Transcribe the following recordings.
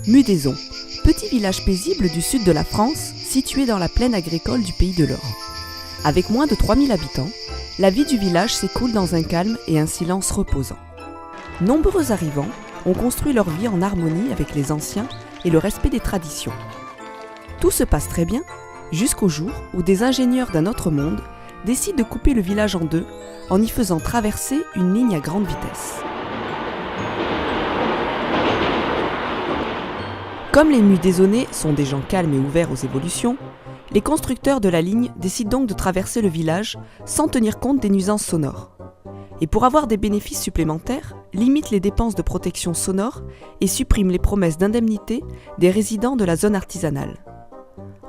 Mudaison, petit village paisible du sud de la France, situé dans la plaine agricole du Pays de l'Or. Avec moins de 3000 habitants, la vie du village s'écoule dans un calme et un silence reposant. Nombreux arrivants ont construit leur vie en harmonie avec les anciens et le respect des traditions. Tout se passe très bien, jusqu'au jour où des ingénieurs d'un autre monde décident de couper le village en deux en y faisant traverser une ligne à grande vitesse. Comme les Mudaisonnais sont des gens calmes et ouverts aux évolutions, les constructeurs de la ligne décident donc de traverser le village sans tenir compte des nuisances sonores. Et pour avoir des bénéfices supplémentaires, limitent les dépenses de protection sonore et suppriment les promesses d'indemnité des résidents de la zone artisanale.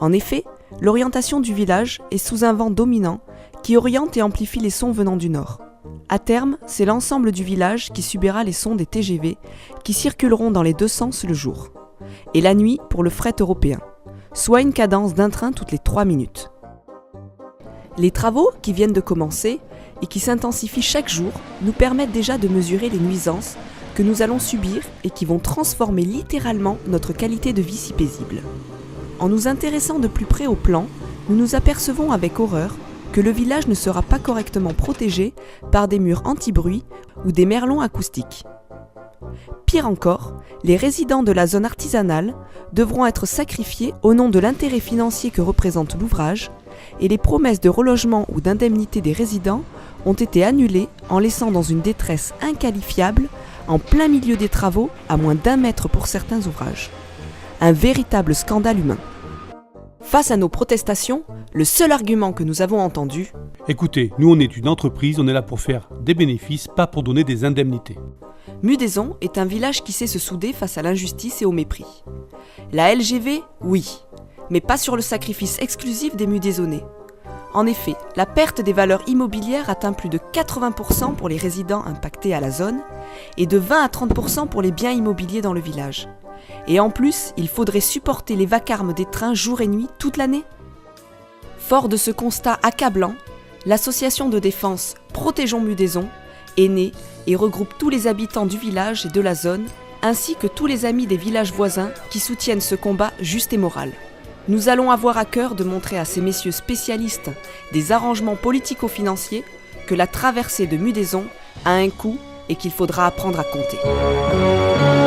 En effet, l'orientation du village est sous un vent dominant qui oriente et amplifie les sons venant du nord. À terme, c'est l'ensemble du village qui subira les sons des TGV qui circuleront dans les deux sens le jour. Et la nuit pour le fret européen, soit une cadence d'un train toutes les 3 minutes. Les travaux qui viennent de commencer et qui s'intensifient chaque jour nous permettent déjà de mesurer les nuisances que nous allons subir et qui vont transformer littéralement notre qualité de vie si paisible. En nous intéressant de plus près au plan, nous nous apercevons avec horreur que le village ne sera pas correctement protégé par des murs anti-bruit ou des merlons acoustiques. Pire encore, les résidents de la zone artisanale devront être sacrifiés au nom de l'intérêt financier que représente l'ouvrage, et les promesses de relogement ou d'indemnité des résidents ont été annulées en laissant dans une détresse inqualifiable en plein milieu des travaux à moins d'1 mètre pour certains ouvrages. Un véritable scandale humain. Face à nos protestations, le seul argument que nous avons entendu... Écoutez, nous on est une entreprise, on est là pour faire des bénéfices, pas pour donner des indemnités. Mudaison est un village qui sait se souder face à l'injustice et au mépris. La LGV, oui, mais pas sur le sacrifice exclusif des Mudaisonnais. En effet, la perte des valeurs immobilières atteint plus de 80% pour les résidents impactés à la zone et de 20 à 30% pour les biens immobiliers dans le village. Et en plus, il faudrait supporter les vacarmes des trains jour et nuit toute l'année. Fort de ce constat accablant, l'association de défense Protégeons Mudaison est née et regroupe tous les habitants du village et de la zone, ainsi que tous les amis des villages voisins qui soutiennent ce combat juste et moral. Nous allons avoir à cœur de montrer à ces messieurs spécialistes des arrangements politico-financiers que la traversée de Mudaison a un coût et qu'il faudra apprendre à compter.